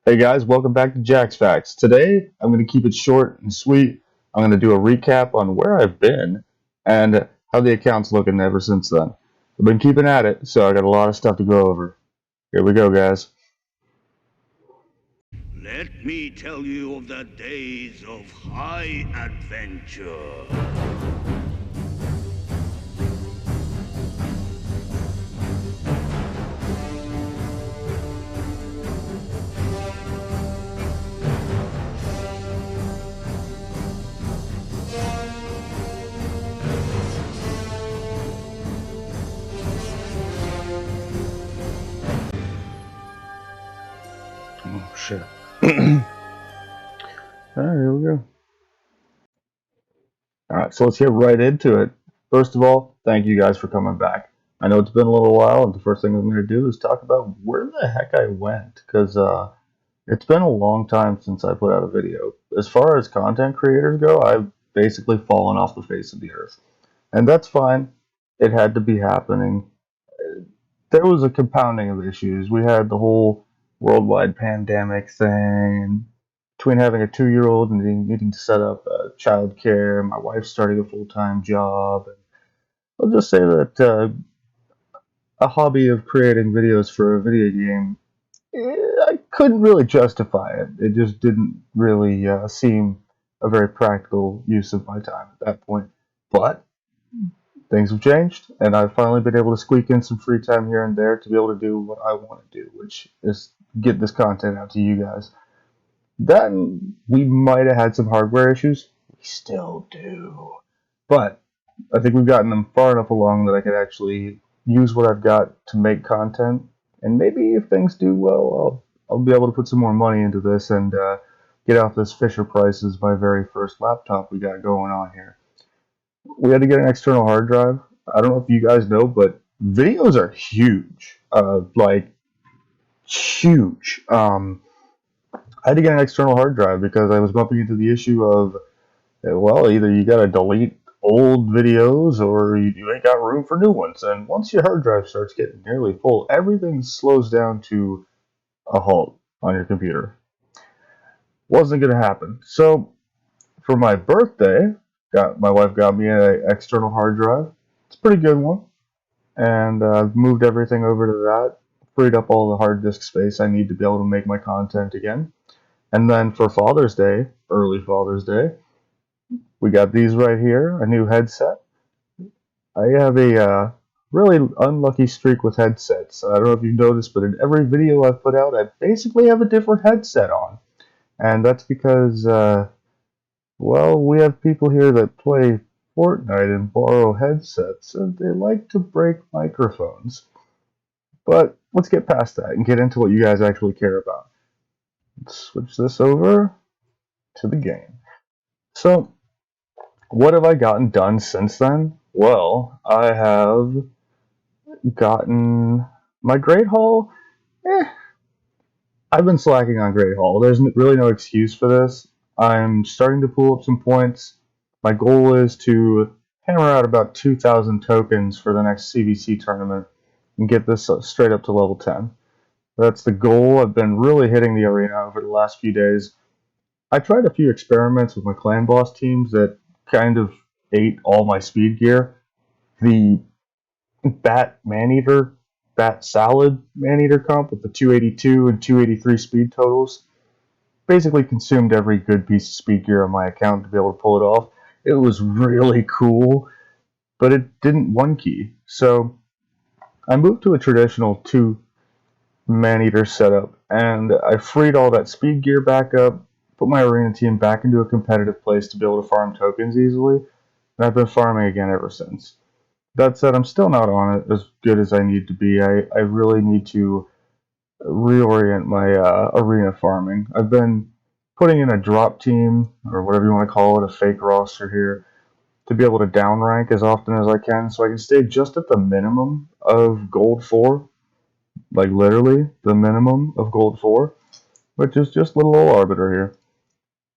Hey guys, welcome back to Jack's Facts. Today, I'm going to keep it short and sweet. I'm going to do a recap on where I've been and how the account's looking ever since then. I've been keeping at it, so I got a lot of stuff to go over. Here we go, guys. Let me tell you of the days of high adventure. Oh, shit. Alright, here we go. Alright, so let's get right into it. First of all, thank you guys for coming back. I know it's been a little while, and the first thing I'm going to do is talk about where the heck I went, because it's been a long time since I put out a video. As far as content creators go, I've basically fallen off the face of the earth. And that's fine. It had to be happening. There was a compounding of issues. We had the whole worldwide pandemic thing, between having a 2-year old and needing to set up childcare, my wife starting a full time job. And I'll just say that a hobby of creating videos for a video game, I couldn't really justify it. It just didn't really seem a very practical use of my time at that point. But things have changed, and I've finally been able to squeak in some free time here and there to be able to do what I want to do, which is get this content out to you guys. Then we might have had some hardware issues. We still do. But I think we've gotten them far enough along that I can actually use what I've got to make content. And maybe if things do well, I'll be able to put some more money into this and get off this Fisher Price as my very first laptop we got going on here. We had to get an external hard drive. I don't know if you guys know, but videos are huge. Like, huge. I had to get an external hard drive because I was bumping into the issue of, well, either you got to delete old videos or you ain't got room for new ones. And once your hard drive starts getting nearly full, everything slows down to a halt on your computer. Wasn't going to happen. So for my birthday, got my wife got me an external hard drive. It's a pretty good one, and I've moved everything over to that. Freed up all the hard disk space I need to be able to make my content again. And then for Father's Day, early Father's Day, we got these right here, a new headset. I have a really unlucky streak with headsets. I don't know if you've noticed, but in every video I've put out, I basically have a different headset on. And that's because, well, we have people here that play Fortnite and borrow headsets, and they like to break microphones. But let's get past that and get into what you guys actually care about. Let's switch this over to the game. So, what have I gotten done since then? Well, I have gotten my Great Hall. Eh, I've been slacking on Great Hall. There's really no excuse for this. I'm starting to pull up some points. My goal is to hammer out about 2,000 tokens for the next CVC tournament and get this straight up to level 10. That's the goal. I've been really hitting the arena over the last few days. I tried a few experiments with my clan boss teams that kind of ate all my speed gear. The Bat Maneater, Bat Salad Maneater comp with the 282 and 283 speed totals basically consumed every good piece of speed gear on my account to be able to pull it off. It was really cool, but it didn't one key. So I moved to a traditional 2 Maneater setup, and I freed all that speed gear back up, put my arena team back into a competitive place to be able to farm tokens easily, and I've been farming again ever since. That said, I'm still not on it as good as I need to be. I really need to reorient my arena farming. I've been putting in a drop team, or whatever you want to call it, a fake roster here, to be able to downrank as often as I can so I can stay just at the minimum of gold 4, like literally the minimum of gold 4, which is just little old Arbiter here.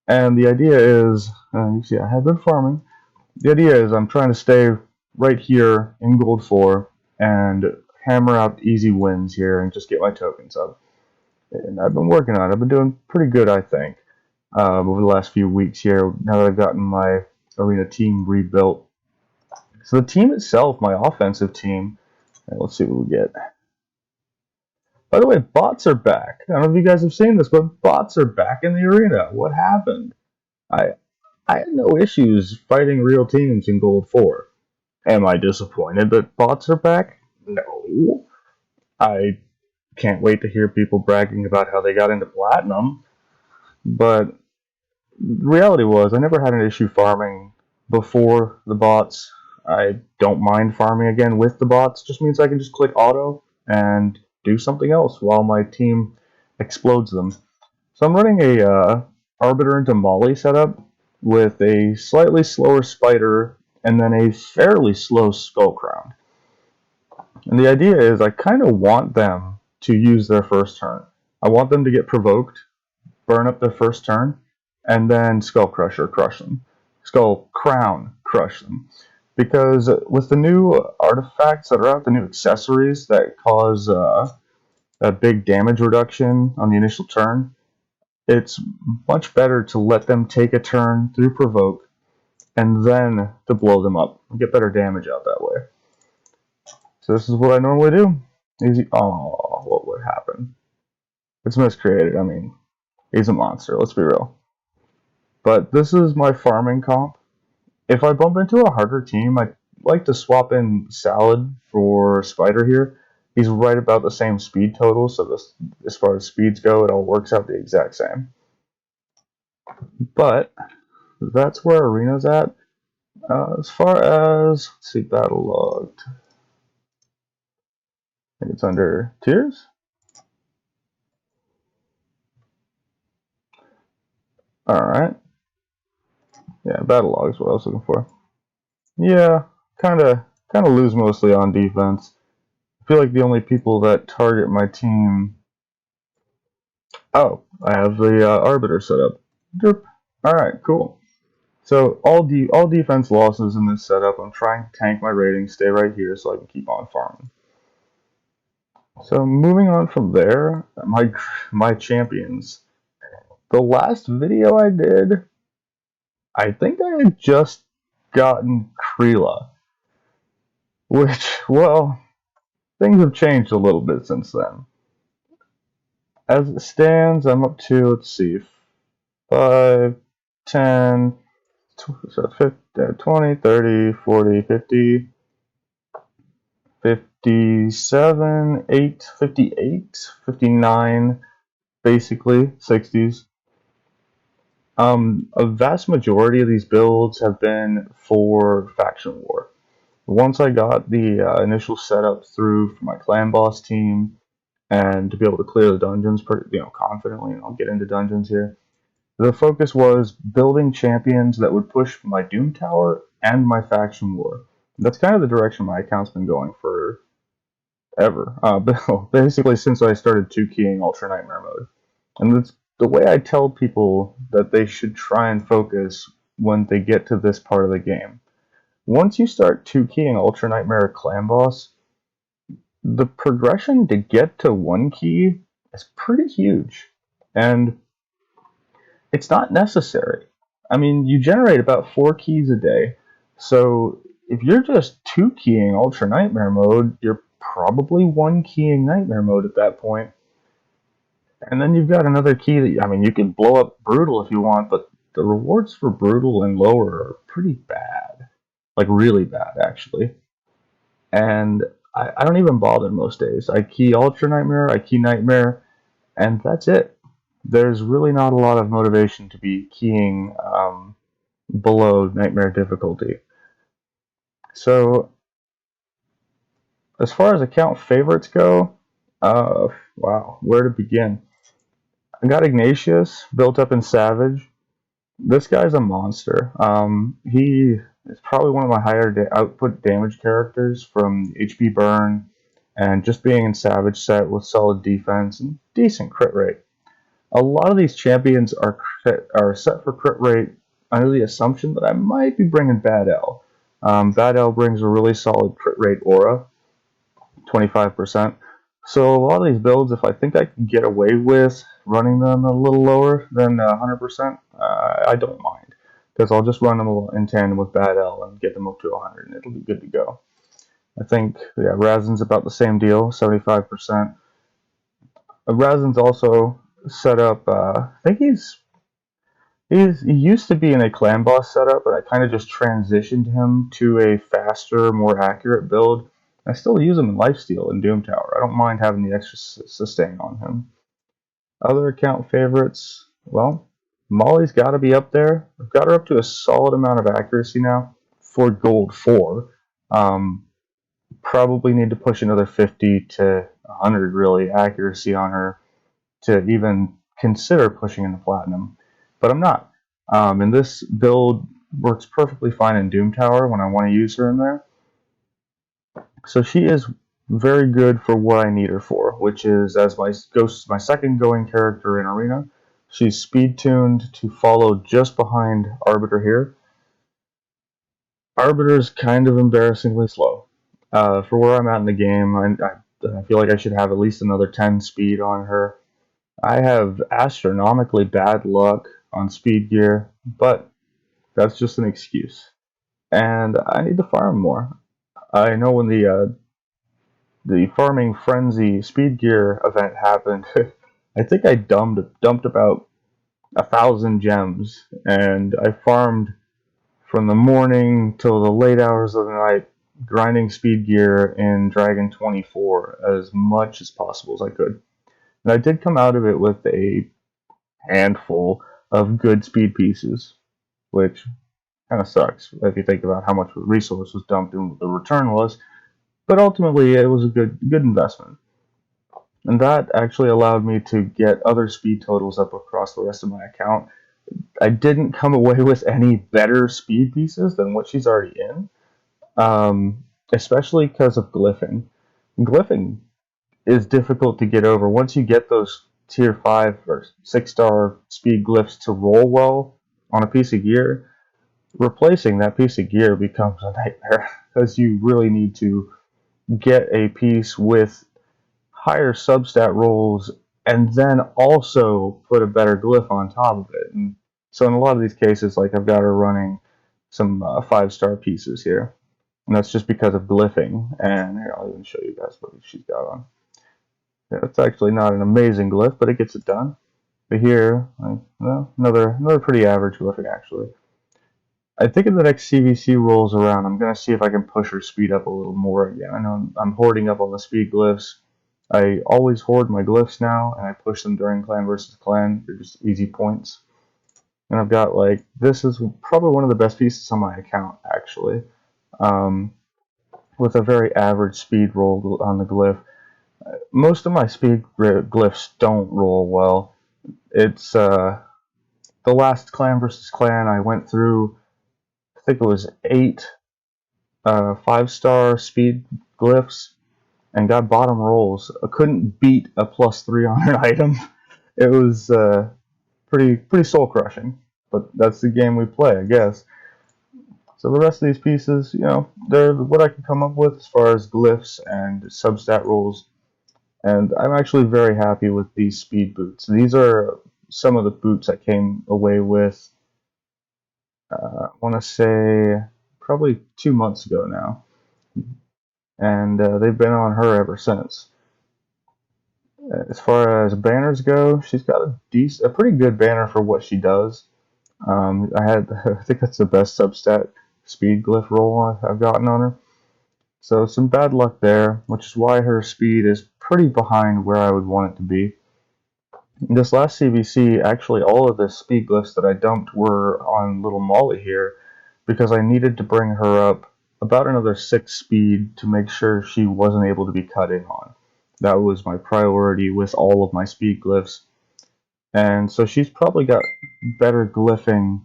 And the idea is, you see I have been farming. The idea is I'm trying to stay right here in gold 4 and hammer out easy wins here and just get my tokens up. and I've been working on it. I've been doing pretty good, I think, over the last few weeks here. Now that I've gotten my arena team rebuilt, so the team itself, my offensive team. Let's see what we get. By the way, bots are back. I don't know if you guys have seen this, but bots are back in the arena. What happened? I I had no issues fighting real teams in Gold 4. Am I disappointed that bots are back? No. I can't wait to hear people bragging about how they got into Platinum, but the reality was I never had an issue farming before the bots. I don't mind farming again with the bots. Just means I can just click auto and do something else while my team explodes them. So I'm running a Arbiter into Molly setup with a slightly slower Spider and then a fairly slow Skullcrown. And the idea is I kind of want them to use their first turn. I want them to get provoked, burn up their first turn, and then Skull Crusher crush them. Skull Crown crush them. Because with the new artifacts that are out, the new accessories that cause a big damage reduction on the initial turn, it's much better to let them take a turn through provoke and then to blow them up. Get better damage out that way. So this is what I normally do. Easy. Oh, what would happen? It's miscreated. I mean, he's a monster. Let's be real. But this is my farming comp. If I bump into a harder team, I like to swap in Salad for Spider here. He's right about the same speed total, so this, as far as speeds go, it all works out the exact same. But that's where Arena's at. As far as, let's see, battle logged. I think it's under tiers. Alright. Yeah, battle log is what I was looking for. Yeah, kinda lose mostly on defense. I feel like the only people that target my team. Oh, I have the Arbiter set up. Derp. Alright, cool. So all defense losses in this setup. I'm trying to tank my rating, stay right here so I can keep on farming. So moving on from there, my champions. The last video I did, I think I had just gotten Kreela, which, well, things have changed a little bit since then. As it stands, I'm up to, let's see, 5, 10, 20, 30, 40, 50, 57, 8, 58, 59, basically, 60s. A vast majority of these builds have been for faction war. Once I got the initial setup through for my clan boss team and to be able to clear the dungeons confidently, and I'll get into dungeons here. The focus was building champions that would push my Doom Tower and my faction war. That's kind of the direction my account's been going for ever. Basically since I started 2-keying Ultra Nightmare mode. And it's the way I tell people that they should try and focus when they get to this part of the game. Once you start 2-keying Ultra Nightmare Clan Boss, the progression to get to 1-key is pretty huge. And it's not necessary. I mean, you generate about 4 keys a day. So if you're just 2-keying Ultra Nightmare mode, you're probably 1-keying Nightmare mode at that point. And then you've got another key that, I mean, you can blow up Brutal if you want, but the rewards for Brutal and lower are pretty bad. Like, really bad, actually. And I don't even bother most days. I key Ultra Nightmare, I key Nightmare, and that's it. There's really not a lot of motivation to be keying below Nightmare difficulty. So, as far as account favorites go, wow, where to begin? I got Ignatius, built up in Savage. This guy's a monster. He is probably one of my higher output damage characters from HP burn and just being in Savage set with solid defense and decent crit rate. A lot of these champions are set for crit rate under the assumption that I might be bringing Bad L. Bad L brings a really solid crit rate aura, 25%. So a lot of these builds, if I think I can get away with running them a little lower than 100%, I don't mind. Because I'll just run them in tandem with Bad L and get them up to 100 and it'll be good to go. I think, yeah, Razen's about the same deal, 75%. Razen's also set up, I think he used to be in a clan boss setup, but I kind of just transitioned him to a faster, more accurate build. I still use him in Lifesteal and Doom Tower. I don't mind having the extra sustain on him. Other account favorites, well, Molly's got to be up there. I've got her up to a solid amount of accuracy now for Gold 4. Probably need to push another 50 to 100 really accuracy on her to even consider pushing into Platinum. But I'm not. And this build works perfectly fine in Doom Tower when I want to use her in there. So she is very good for what I need her for, which is as my second going character in Arena. She's speed tuned to follow just behind Arbiter here. Arbiter's kind of embarrassingly slow. For where I'm at in the game, I feel like I should have at least another 10 speed on her. I have astronomically bad luck on speed gear, but that's just an excuse. And I need to farm more. I know when the farming frenzy speed gear event happened, I think I dumped about 1,000 gems, and I farmed from the morning till the late hours of the night, grinding speed gear in Dragon 24 as much as possible as I could. And I did come out of it with a handful of good speed pieces, which kind of sucks if you think about how much resource was dumped and what the return was. But ultimately, it was a good investment. And that actually allowed me to get other speed totals up across the rest of my account. I didn't come away with any better speed pieces than what she's already in, especially because of glyphing. Glyphing is difficult to get over. Once you get those tier 5 or 6-star speed glyphs to roll well on a piece of gear, replacing that piece of gear becomes a nightmare because you really need to get a piece with higher substat rolls and then also put a better glyph on top of it. And so in a lot of these cases, like I've got her running some 5-star pieces here, and that's just because of glyphing. And here, I'll even show you guys what she's got on. Yeah, it's actually not an amazing glyph, but it gets it done. But here, well, another pretty average glyphing actually. I think in the next CVC rolls around, I'm gonna see if I can push her speed up a little more again. I know I'm hoarding up on the speed glyphs. I always hoard my glyphs now, and I push them during clan versus clan. They're just easy points. And I've got this is probably one of the best pieces on my account actually, um, with a very average speed roll on the glyph. Most of my speed glyphs don't roll well. It's the last clan versus clan I went through. I think it was 8 5-star speed glyphs and got bottom rolls. I couldn't beat a +3 on an item. It was pretty soul crushing, but that's the game we play, I guess. So the rest of these pieces, they're what I can come up with as far as glyphs and substat rolls, and I'm actually very happy with these speed boots. These are some of the boots I came away with. I want to say probably 2 months ago now, and they've been on her ever since. As far as banners go, she's got a pretty good banner for what she does. I think that's the best substat speed glyph roll I've gotten on her. So some bad luck there, which is why her speed is pretty behind where I would want it to be. This last CVC, actually all of the speed glyphs that I dumped were on little Molly here because I needed to bring her up about another 6 speed to make sure she wasn't able to be cut in on. That was my priority with all of my speed glyphs. And so she's probably got better glyphing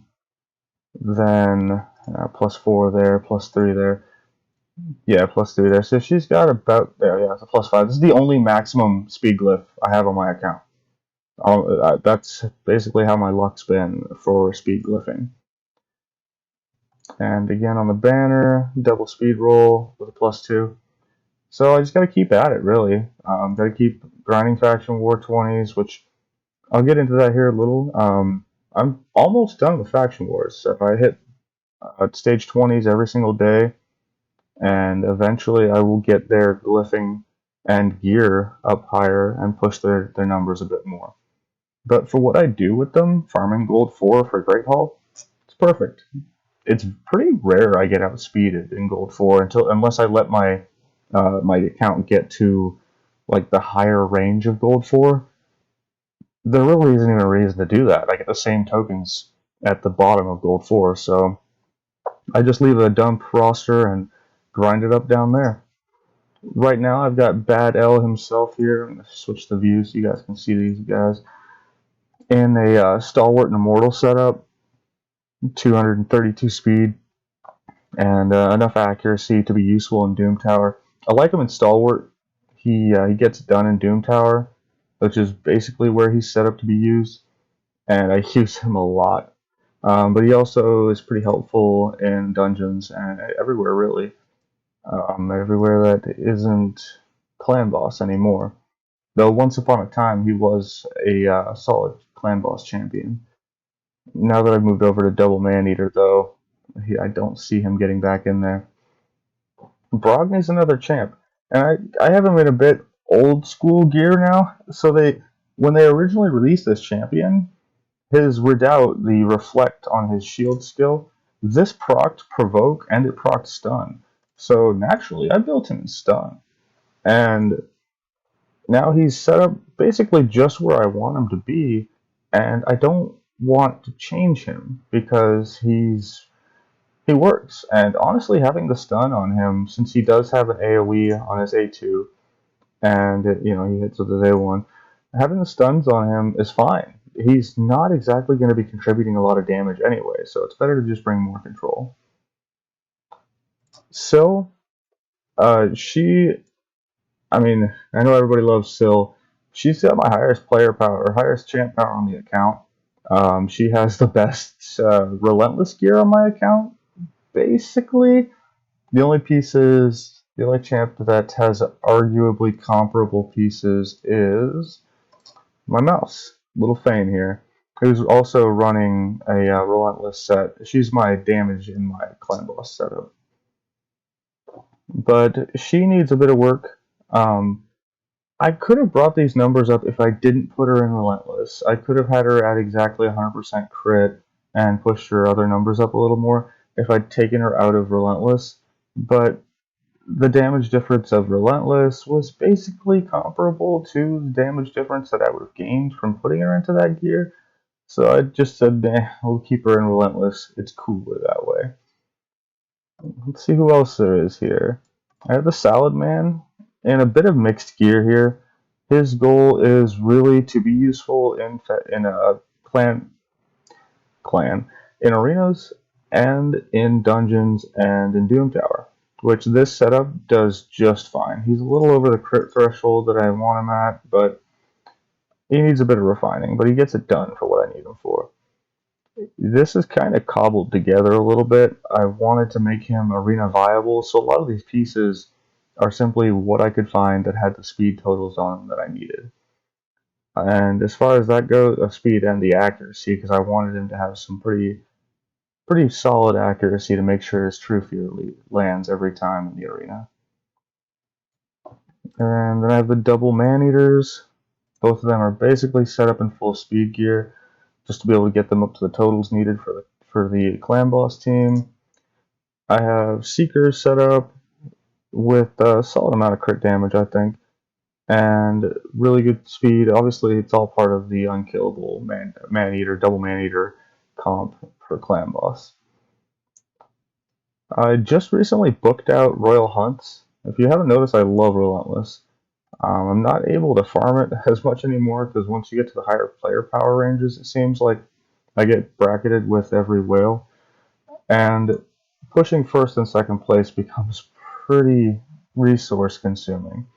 than +4 there, +3 there. Yeah, +3 there. So she's got about there. Yeah, it's a +5. This is the only maximum speed glyph I have on my account. That's basically how my luck's been for speed glyphing. And again on the banner, double speed roll with a +2. So I just got to keep at it, really. Got to keep grinding faction war 20s, which I'll get into that here a little. I'm almost done with faction wars. So if I hit stage 20s every single day, and eventually I will get their glyphing and gear up higher and push their numbers a bit more. But for what I do with them, farming gold 4 for Great Hall, it's perfect. It's pretty rare I get outspeeded in gold 4 unless I let my account get to like the higher range of gold 4. There really isn't even a reason to do that. I get the same tokens at the bottom of gold 4, so I just leave a dump roster and grind it up down there. Right now I've got Bad L himself here. I'm going to switch the views so you guys can see these guys. In a Stalwart and Immortal setup, 232 speed, and enough accuracy to be useful in Doom Tower. I like him in Stalwart. He gets it done in Doom Tower, which is basically where he's set up to be used, and I use him a lot. But he also is pretty helpful in dungeons and everywhere, really. Everywhere that isn't clan boss anymore. Though once upon a time he was a solid clan boss champion. Now that I've moved over to double man eater, though, I don't see him getting back in there. Broadness another champ, and I have him in a bit old school gear now. So when they originally released this champion, his redoubt, the reflect on his shield skill, this procced provoke and it procced stun. So naturally, I built him in stun, and now he's set up basically just where I want him to be, and I don't want to change him because he works. And honestly, having the stun on him, since he does have an AoE on his A2, and he hits with his A1, having the stuns on him is fine. He's not exactly going to be contributing a lot of damage anyway, so it's better to just bring more control. Syl, I mean, I know everybody loves Syl. She's got my highest player power, or highest champ power on the account. She has the best Relentless gear on my account, basically. The only champ that has arguably comparable pieces is my mouse, Little Fane here, who's also running a Relentless set. She's my damage in my clan boss setup. But she needs a bit of work. I could have brought these numbers up if I didn't put her in Relentless. I could have had her at exactly 100% crit and pushed her other numbers up a little more if I'd taken her out of Relentless. But the damage difference of Relentless was basically comparable to the damage difference that I would have gained from putting her into that gear. So I just said, nah, we'll keep her in Relentless. It's cooler that way. Let's see who else there is here. I have the Salad Man in a bit of mixed gear here. His goal is really to be useful in a clan in arenas and in dungeons and in Doom Tower, which this setup does just fine. He's a little over the crit threshold that I want him at, but he needs a bit of refining, but he gets it done for what I need him for. This is kind of cobbled together a little bit. I wanted to make him arena viable, so a lot of these pieces are simply what I could find that had the speed totals on them that I needed. And as far as that goes, speed and the accuracy, because I wanted him to have some pretty solid accuracy to make sure his True Fear lands every time in the arena. And then I have the double man-eaters. Both of them are basically set up in full speed gear, just to be able to get them up to the totals needed for the clan boss team. I have Seekers set up with a solid amount of crit damage, I think, and really good speed. Obviously, it's all part of the unkillable man-eater, double man-eater comp for clan boss. I just recently booked out Royal Hunts. If you haven't noticed, I love Relentless. I'm not able to farm it as much anymore because once you get to the higher player power ranges, it seems like I get bracketed with every whale. And pushing first and second place becomes pretty resource consuming.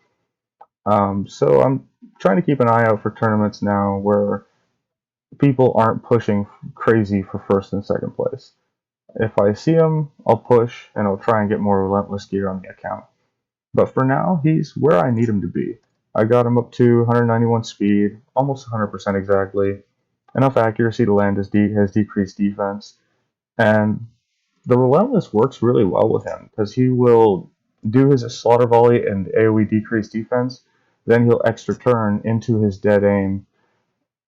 So I'm trying to keep an eye out for tournaments now where people aren't pushing crazy for first and second place. If I see them, I'll push and I'll try and get more Relentless gear on the account. But for now, he's where I need him to be. I got him up to 191 speed, almost 100% exactly, enough accuracy to land his decreased defense, and the Relentless works really well with him because he will do his slaughter volley and AoE decrease defense, then he'll extra turn into his dead aim.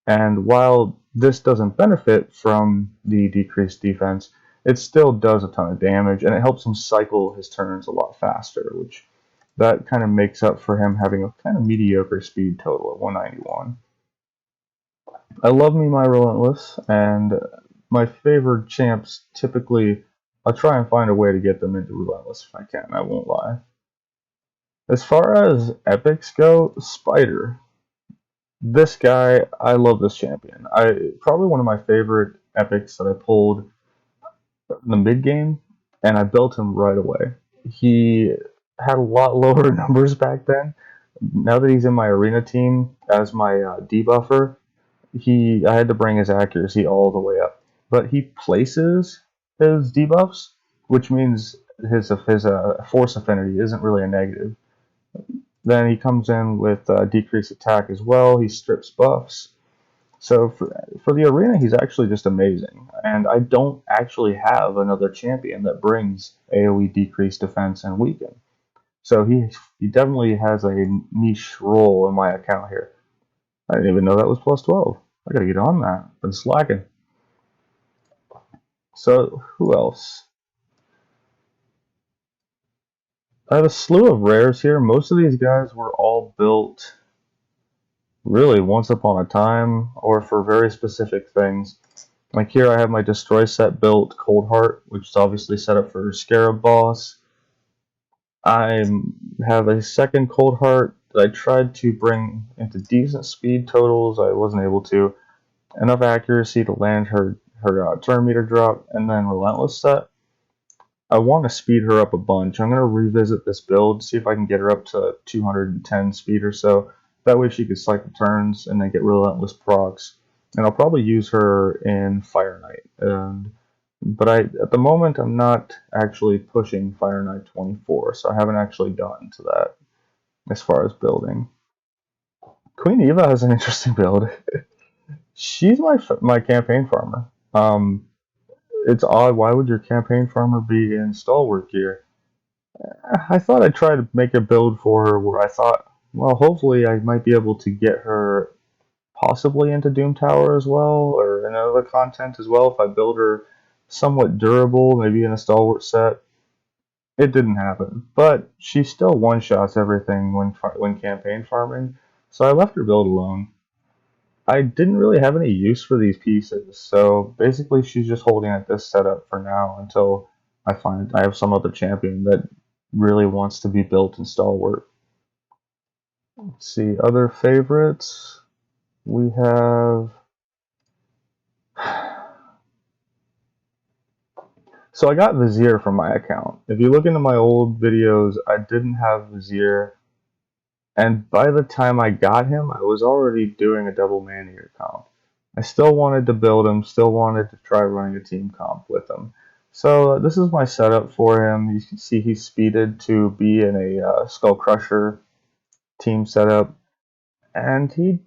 And while this doesn't benefit from the decreased defense, it still does a ton of damage and it helps him cycle his turns a lot faster, which that kind of makes up for him having a kind of mediocre speed total at 191. I love me my Relentless, and my favorite champs typically I'll try and find a way to get them into Relentless if I can, I won't lie. As far as epics go, Spider. This guy, I love this champion. I probably one of my favorite epics that I pulled in the mid game, and I built him right away. He had a lot lower numbers back then. Now that he's in my arena team as my debuffer, I had to bring his accuracy all the way up. But he places his debuffs, which means his force affinity isn't really a negative. Then he comes in with decreased attack as well. He strips buffs. So for the arena, he's actually just amazing. And I don't actually have another champion that brings AoE decreased defense and weaken. So he definitely has a niche role in my account here. I didn't even know that was plus 12. I gotta get on that. Been slacking. So who else? I have a slew of rares here. Most of these guys were all built really once upon a time or for very specific things. Like here I have my Destroy set built Coldheart, which is obviously set up for Scarab Boss. I have a second Coldheart that I tried to bring into decent speed totals. I wasn't able to. Enough accuracy to land her turn meter drop, and then Relentless set. I want to speed her up a bunch. I'm going to revisit this build, see if I can get her up to 210 speed or so. That way she could cycle turns and then get Relentless procs. And I'll probably use her in Fire Knight. But at the moment, I'm not actually pushing Fire Knight 24, so I haven't actually gotten to that as far as building. Queen Eva has an interesting build. She's my campaign farmer. It's odd. Why would your campaign farmer be in stalwart gear? I thought I'd try to make a build for her where I thought, well, hopefully I might be able to get her possibly into Doom Tower as well, or in other content as well if I build her somewhat durable, maybe in a stalwart set. It didn't happen, but she still one-shots everything when campaign farming, so I left her build alone. I didn't really have any use for these pieces, so basically she's just holding at this setup for now until I have some other champion that really wants to be built in stalwart. Let's see, other favorites. We have. So I got Vizier from my account. If you look into my old videos, I didn't have Vizier, and by the time I got him, I was already doing a double man-eater comp. I still wanted to build him, still wanted to try running a team comp with him. So this is my setup for him. You can see he's speeded to be in a Skull Crusher team setup, and he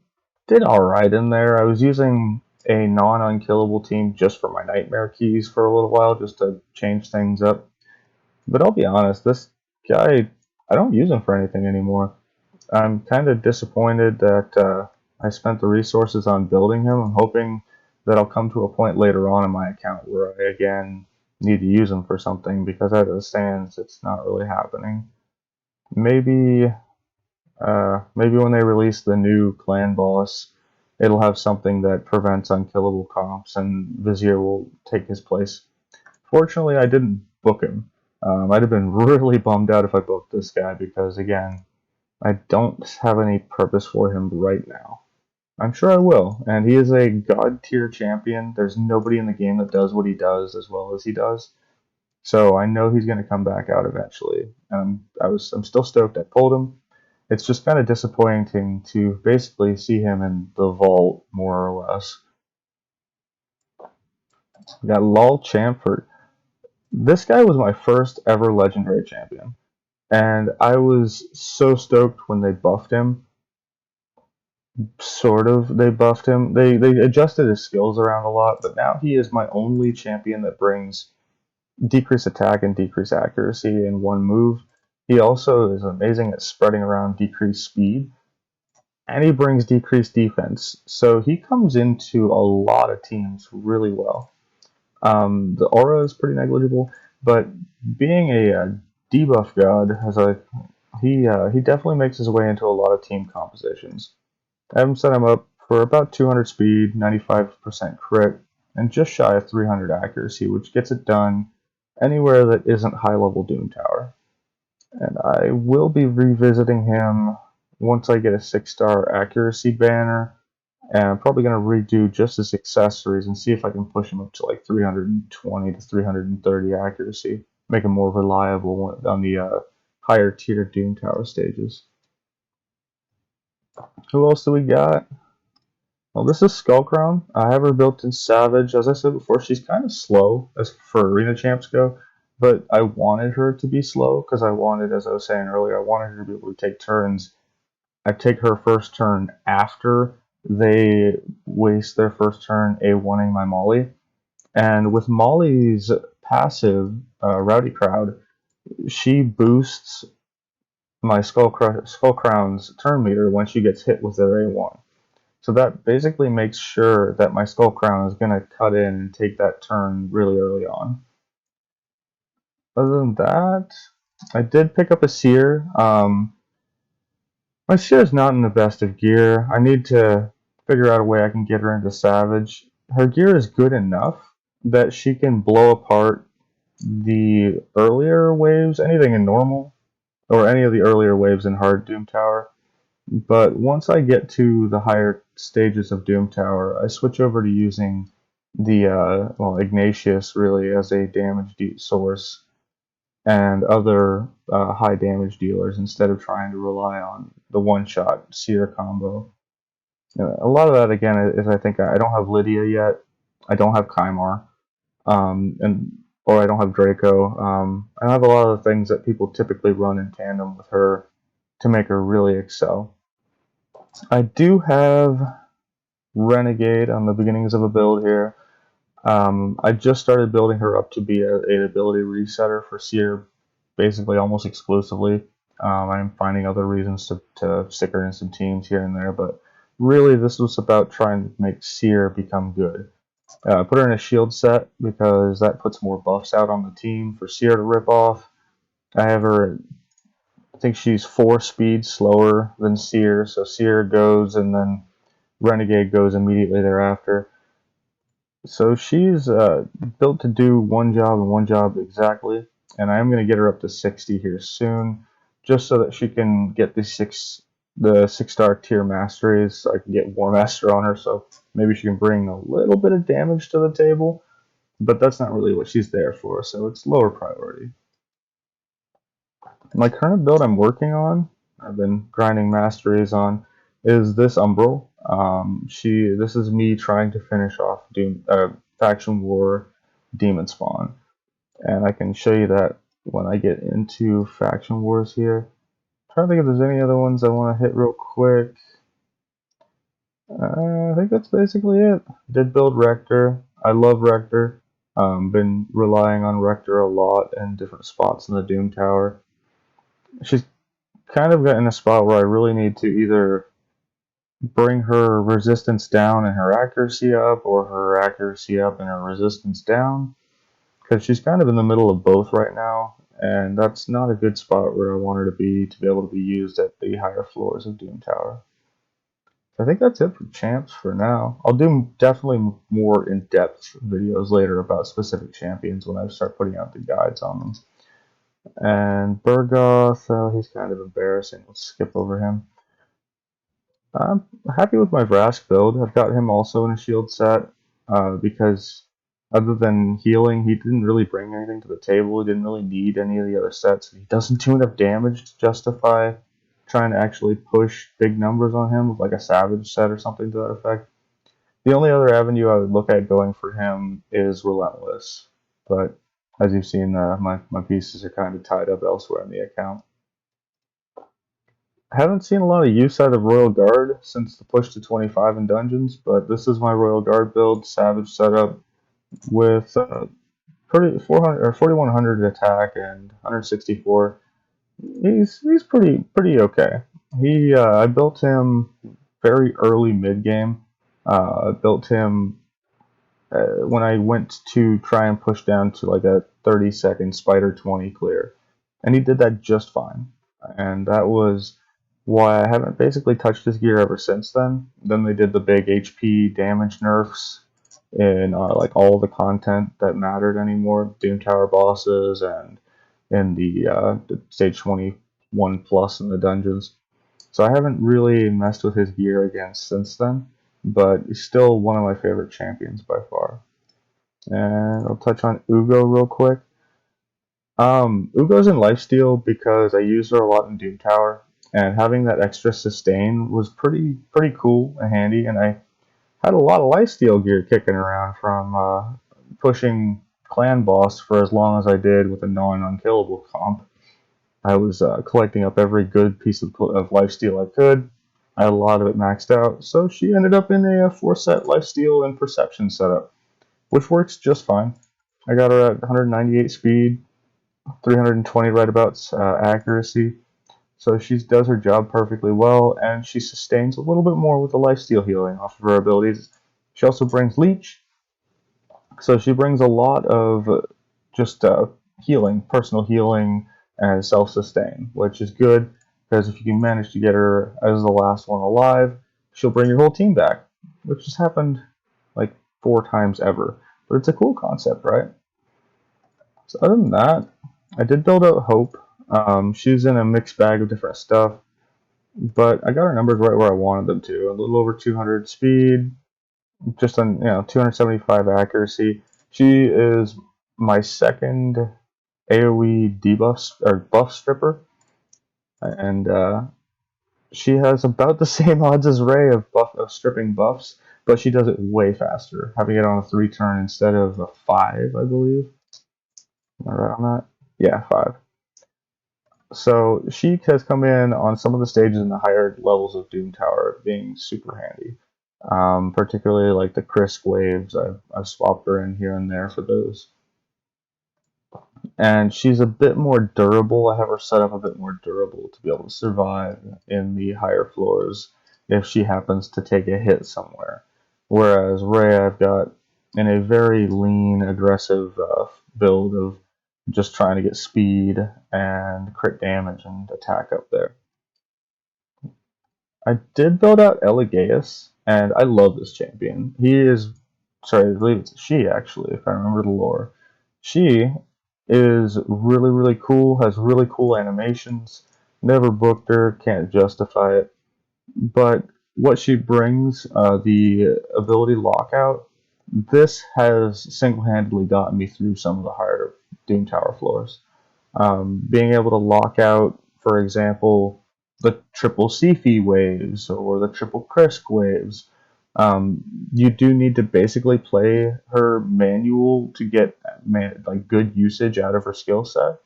did alright in there. I was using a non-unkillable team just for my nightmare keys for a little while, just to change things up. But I'll be honest, this guy, I don't use him for anything anymore. I'm kind of disappointed that I spent the resources on building him. I'm hoping that I'll come to a point later on in my account where I again need to use him for something, because as it stands, it's not really happening. Maybe maybe when they release the new clan boss, it'll have something that prevents unkillable comps, and Vizier will take his place. Fortunately, I didn't book him. I'd have been really bummed out if I booked this guy, because again, I don't have any purpose for him right now. I'm sure I will, and he is a god tier champion. There's nobody in the game that does what he does as well as he does. So I know he's going to come back out eventually. I'm still stoked I pulled him. It's just kind of disappointing to basically see him in the vault, more or less. We got Lol Chamfort. This guy was my first ever legendary champion. And I was so stoked when they buffed him. Sort of, they buffed him. They adjusted his skills around a lot, but now he is my only champion that brings decrease attack and decrease accuracy in one move. He also is amazing at spreading around decreased speed, and he brings decreased defense. So he comes into a lot of teams really well. The aura is pretty negligible, but being a debuff god, as he definitely makes his way into a lot of team compositions. I have him set him up for about 200 speed, 95% crit, and just shy of 300 accuracy, which gets it done anywhere that isn't high level Doom Tower. And I will be revisiting him once I get a 6-star accuracy banner, and I'm probably going to redo just his accessories and see if I can push him up to like 320 to 330 accuracy, make him more reliable on the higher tier Doom Tower stages. Who else do we got? Well, this is Skullcrown. I have her built in Savage. As I said before, she's kind of slow as for arena champs go, but I wanted her to be slow because I wanted, as I was saying earlier, I wanted her to be able to take turns. I take her first turn after they waste their first turn A1ing my Molly. And with Molly's passive, Rowdy Crowd, she boosts my Skullcrown's turn meter when she gets hit with their A1. So that basically makes sure that my Skullcrown is going to cut in and take that turn really early on. Other than that, I did pick up a Seer. My Seer is not in the best of gear. I need to figure out a way I can get her into Savage. Her gear is good enough that she can blow apart the earlier waves, anything in normal, or any of the earlier waves in hard Doom Tower. But once I get to the higher stages of Doom Tower, I switch over to using the Ignatius really as a damage source and other high damage dealers instead of trying to rely on the one-shot Seer combo. A lot of that again is I think I don't have Lydia yet, I don't have Kymar, and or I don't have Draco. I don't have a lot of the things that people typically run in tandem with her to make her really excel. I do have Renegade on the beginnings of a build here. I just started building her up to be an ability resetter for Seer, basically almost exclusively. I'm finding other reasons to stick her in some teams here and there, but really this was about trying to make Seer become good. Put her in a shield set because that puts more buffs out on the team for Seer to rip off. I have her, I think she's 4 speed slower than Seer, so Seer goes and then Renegade goes immediately thereafter. So she's built to do one job and one job exactly, and I am going to get her up to 60 here soon, just so that she can get the 6-star tier masteries, so I can get War Master on her, so maybe she can bring a little bit of damage to the table, but that's not really what she's there for, so it's lower priority. My current build I'm working on, I've been grinding masteries on, is this Umbral. This is me trying to finish off Faction War Demon Spawn, and I can show you that when I get into Faction Wars here. I'm trying to think if there's any other ones I want to hit real quick. I think that's basically it. Did build Rector. I love Rector. Been relying on Rector a lot in different spots in the Doom Tower. She's kind of got in a spot where I really need to either bring her resistance down and her accuracy up, or her accuracy up and her resistance down, because she's kind of in the middle of both right now, and that's not a good spot where I want her to be able to be used at the higher floors of Doom Tower. I think that's it for champs for now. I'll do definitely more in-depth videos later about specific champions when I start putting out the guides on them. And Burgoth, he's kind of embarrassing. Let's skip over him. I'm happy with my Vrask build. I've got him also in a shield set because other than healing, he didn't really bring anything to the table. He didn't really need any of the other sets. He doesn't do enough damage to justify trying to actually push big numbers on him with like a Savage set or something to that effect. The only other avenue I would look at going for him is Relentless, but as you've seen, my pieces are kind of tied up elsewhere in the account. I haven't seen a lot of use out of Royal Guard since the push to 25 in dungeons, but this is my Royal Guard build, Savage setup with pretty 400 or 4100 attack and 164. He's pretty okay. I built him very early mid game. I built him when I went to try and push down to like a 30-second spider 20 clear, and he did that just fine. And that was why I haven't basically touched his gear ever since then. Then they did the big HP damage nerfs in like all the content that mattered anymore, Doom Tower bosses and in the stage 21 plus in the dungeons. So I haven't really messed with his gear again since then, but he's still one of my favorite champions by far. And I'll touch on Hugo real quick. Ugo's in lifesteal because I use her a lot in Doom Tower, and having that extra sustain was pretty cool and handy. And I had a lot of lifesteal gear kicking around from pushing clan boss for as long as I did with a non-unkillable comp. I was collecting up every good piece of lifesteal I could. I had a lot of it maxed out, so she ended up in a 4-set lifesteal and perception setup, which works just fine. I got her at 198 speed, 320 right abouts accuracy, so she does her job perfectly well, and she sustains a little bit more with the lifesteal healing off of her abilities. She also brings leech, so she brings a lot of just healing, personal healing, and self-sustain, which is good because if you can manage to get her as the last one alive, she'll bring your whole team back, which has happened like 4 times ever. But it's a cool concept, right? So other than that, I did build out Hope. She's in a mixed bag of different stuff, but I got her numbers right where I wanted them to. A little over 200 speed, just on 275 accuracy. She is my second AoE debuff or buff stripper, and she has about the same odds as Ray of stripping buffs, but she does it way faster, having it on a 3 turn instead of a 5, I believe. Am I right on that? Yeah, 5. So Sheik has come in on some of the stages in the higher levels of Doom Tower, being super handy. Particularly like the Krisk waves, I've swapped her in here and there for those. And she's a bit more durable. I have her set up a bit more durable to be able to survive in the higher floors if she happens to take a hit somewhere. Whereas Ray, I've got in a very lean, aggressive build of just trying to get speed and crit damage and attack up there. I did build out Elegance, and I love this champion. He is, sorry, I believe it's she actually, if I remember the lore. She is really cool, has really cool animations. Never booked her, can't justify it. But what she brings, the ability lockout, this has single-handedly gotten me through some of the harder Doom Tower floors. Being able to lock out, for example, the triple Sifi waves or the triple Krisk waves. You do need to basically play her manual to get like good usage out of her skill set.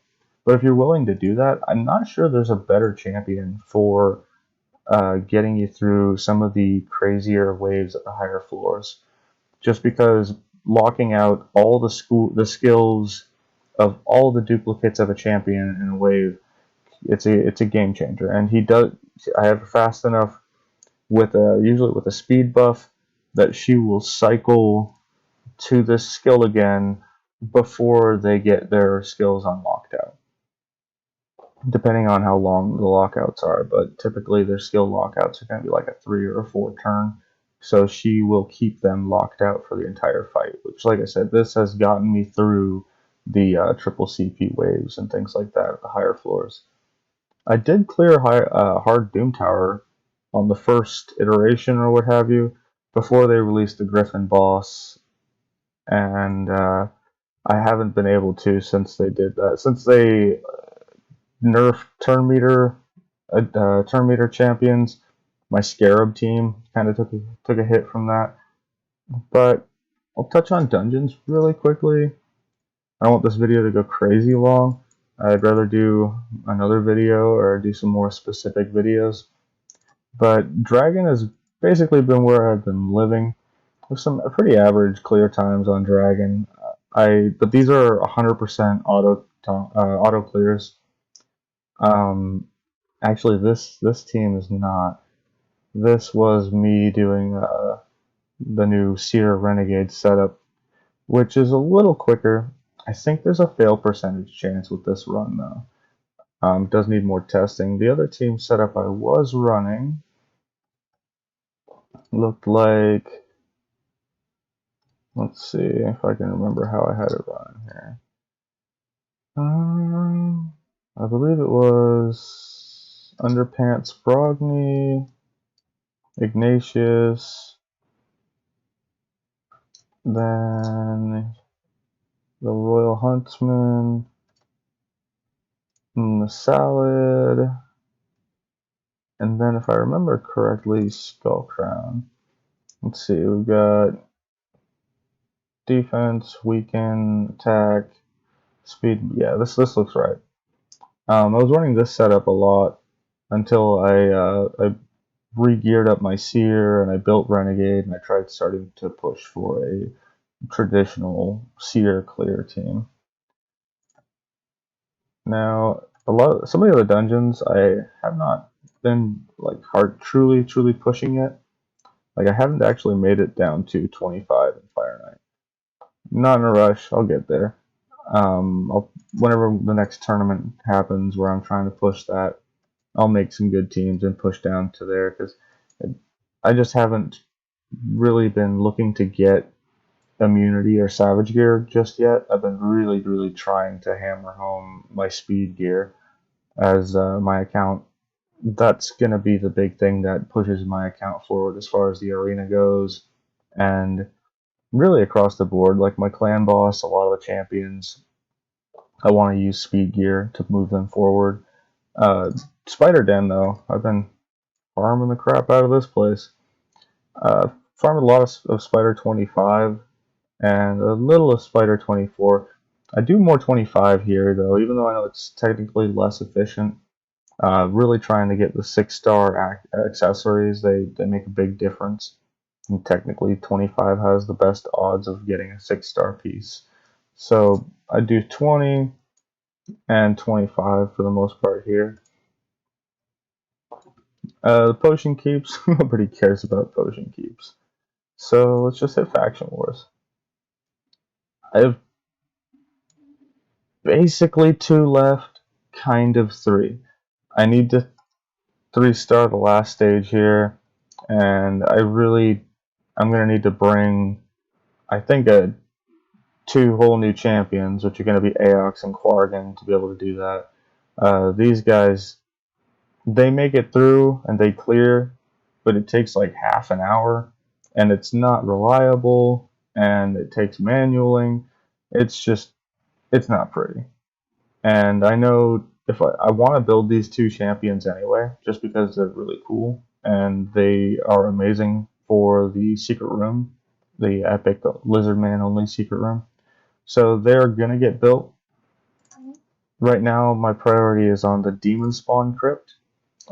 But if you're willing to do that, I'm not sure there's a better champion for getting you through some of the crazier waves at the higher floors. Just because locking out all the skills of all the duplicates of a champion in a wave, it's a game changer. And he does. I have fast enough with usually with a speed buff that she will cycle to this skill again before they get their skills unlocked out, depending on how long the lockouts are. But typically their skill lockouts are going to be like a 3 or a 4 turn. So she will keep them locked out for the entire fight, which, like I said, this has gotten me through the triple CP waves and things like that at the higher floors. I did clear hard Doom Tower on the first iteration or what have you before they released the Griffin boss, and I haven't been able to since they did that. Since they nerfed turn meter champions, my Scarab team kind of took a hit from that. But I'll touch on dungeons really quickly. I don't want this video to go crazy long. I'd rather do another video or do some more specific videos. But Dragon has basically been where I've been living with some pretty average clear times on Dragon. But these are 100% auto clears. Um, Actually, this team is not. This was me doing the new Seer Renegade setup, which is a little quicker. I think there's a fail percentage chance with this run though. Does need more testing. The other team setup I was running looked like, let's see if I can remember how I had it running here. I believe it was Underpants Broadness, Ignatius, then the Royal Huntsman, and the Salad, and then if I remember correctly, Skullcrown. Let's see, we've got defense, weaken, attack, speed. Yeah, this looks right. I was running this setup a lot until I re-geared up my Seer and I built Renegade and I tried starting to push for a traditional Seer clear team. Now, some of the other dungeons I have not been like truly pushing it. Like I haven't actually made it down to 25 in Fire Knight. Not in a rush. I'll get there. Whenever the next tournament happens where I'm trying to push that, I'll make some good teams and push down to there because I just haven't really been looking to get immunity or savage gear just yet. I've been really trying to hammer home my speed gear as my account. That's going to be the big thing that pushes my account forward as far as the arena goes, and really across the board. Like my clan boss, a lot of the champions, I want to use speed gear to move them forward. Spider Den though, I've been farming the crap out of this place. Farmed a lot of Spider 25 and a little of Spider 24. I do more 25 here though, even though I know it's technically less efficient. Really trying to get the 6-star accessories. They make a big difference. And technically 25 has the best odds of getting a 6-star piece. So I do 20 and 25 for the most part here. The potion keeps, nobody cares about potion keeps. So let's just hit faction wars. I have basically 2 left, kind of 3. I need to 3-star the last stage here, and I'm gonna need to bring, I think, 2 whole new champions, which are gonna be Aox and Quargan, to be able to do that. These guys, they make it through and they clear, but it takes like half an hour, and it's not reliable, and it takes manualing. It's not pretty. And I know if I want to build these 2 champions anyway, just because they're really cool and they are amazing for the secret room, the epic Lizardman only secret room. So they're gonna get built. Right now, my priority is on the Demon Spawn Crypt.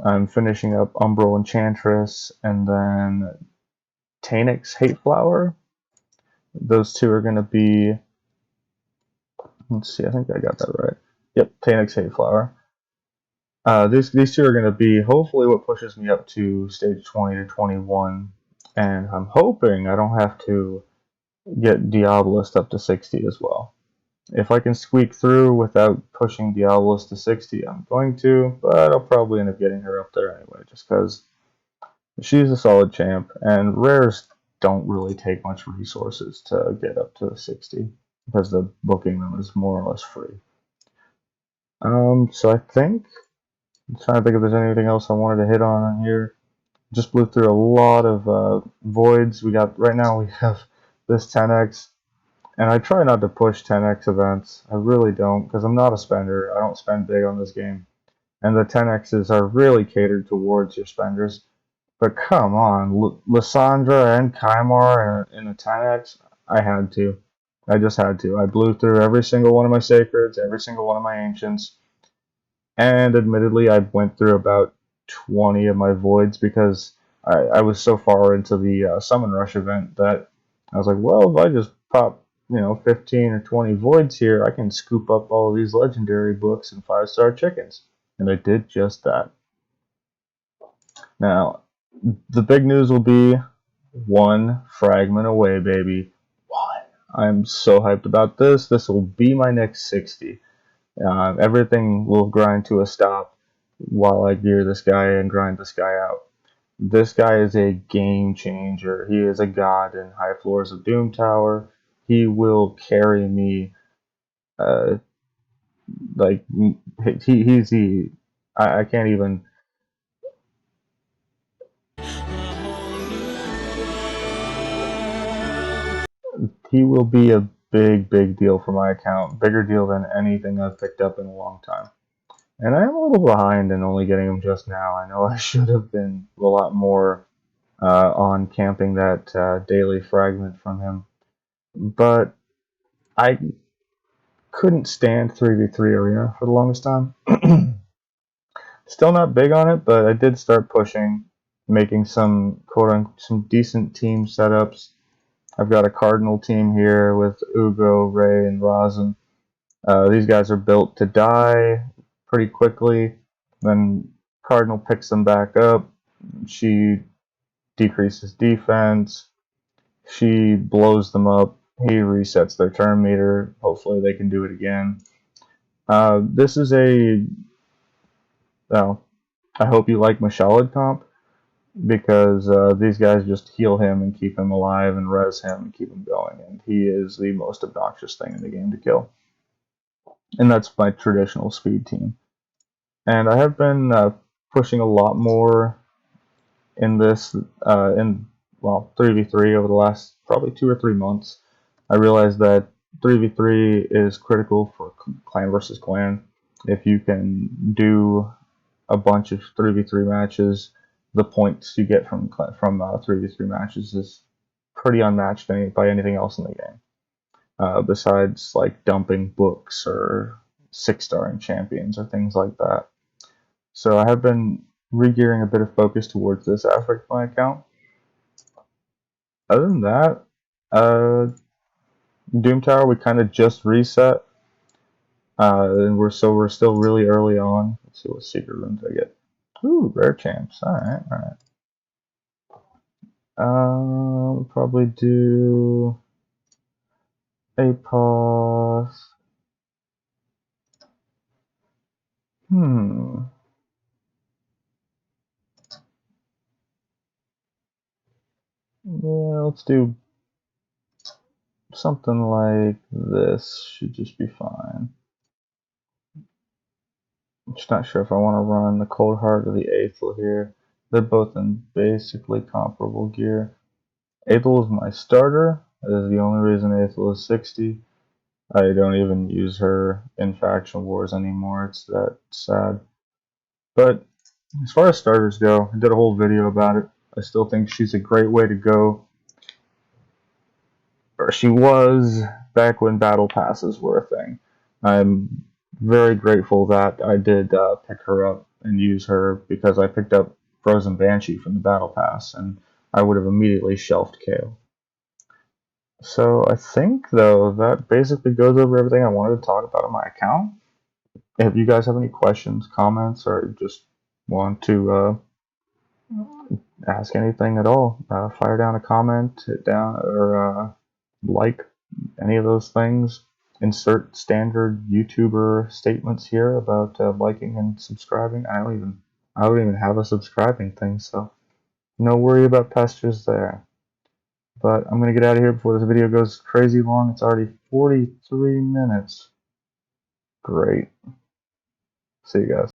I'm finishing up Umbral Enchantress and then Tanix Hateflower. Those 2 are gonna be. Let's see, I think I got that right. Yep, Tanix Hateflower. These 2 are going to be hopefully what pushes me up to stage 20 to 21, and I'm hoping I don't have to get Diabolist up to 60 as well. If I can squeak through without pushing Diabolist to 60, I'm going to, but I'll probably end up getting her up there anyway, just because she's a solid champ, and rares don't really take much resources to get up to 60, because the booking them is more or less free. So I think I'm trying to think if there's anything else I wanted to hit on here. Just blew through a lot of voids. Right now we have this 10x, and I try not to push 10x events. I really don't, because I'm not a spender. I don't spend big on this game, and the 10x's are really catered towards your spenders. But come on, Lysandra and Kymar in a 10x, I had to. I just had to. I blew through every single one of my sacreds, every single one of my ancients. And admittedly, I went through about 20 of my voids because I was so far into the Summon Rush event that I was like, well, if I just pop 15 or 20 voids here, I can scoop up all of these legendary books and 5-star chickens. And I did just that. Now, the big news will be one fragment away, baby. One. I'm so hyped about this. This will be my next 60. Everything will grind to a stop while I gear this guy and grind this guy out. This guy is a game changer. He is a god in high floors of Doom Tower. He will carry me. Uh, like he's the I can't even. He will be a big deal for my account. Bigger deal than anything I've picked up in a long time. And I am a little behind in only getting him just now. I know I should have been a lot more on camping that daily fragment from him. But I couldn't stand 3v3 arena for the longest time. Still not big on it, but I did start pushing, making some some decent team setups. I've got a Cardinal team here with Hugo, Ray, and Rosin. These guys are built to die pretty quickly. Then Cardinal picks them back up. She decreases defense. She blows them up. He resets their turn meter. Hopefully they can do it again. This is a... Well, I hope you like Mashalad comp, because these guys just heal him and keep him alive and res him and keep him going. And he is the most obnoxious thing in the game to kill. And that's my traditional speed team. And I have been pushing a lot more in this, 3v3 over the last probably 2 or 3 months. I realized that 3v3 is critical for clan versus clan. If you can do a bunch of 3v3 matches, the points you get from 3v3 matches is pretty unmatched by anything else in the game. Besides like dumping books or 6-starring champions or things like that. So I have been re-gearing a bit of focus towards this aspect of my account. Other than that, Doom Tower we kind of just reset, and we're still really early on. Let's see what secret rooms I get. Ooh, rare champs. All right. We'll probably do a pause. Yeah, let's do something like this. Should just be fine. I'm just not sure if I want to run the Coldheart or the Aethel here. They're both in basically comparable gear. Aethel is my starter. That is the only reason Aethel is 60. I don't even use her in faction wars anymore. It's that sad. But as far as starters go, I did a whole video about it. I still think she's a great way to go. Or she was back when battle passes were a thing. I'm very grateful that I did pick her up and use her, because I picked up Frozen Banshee from the battle pass and I would have immediately shelved Kale. So I think, though, that basically goes over everything I wanted to talk about on my account. If you guys have any questions, comments, or just want to ask anything at all, fire down a comment, hit down, or like any of those things. Insert standard YouTuber statements here about liking and subscribing. I don't even have a subscribing thing, so no worry about pesters there. But I'm gonna get out of here before this video goes crazy long. It's already 43 minutes. Great. See you guys.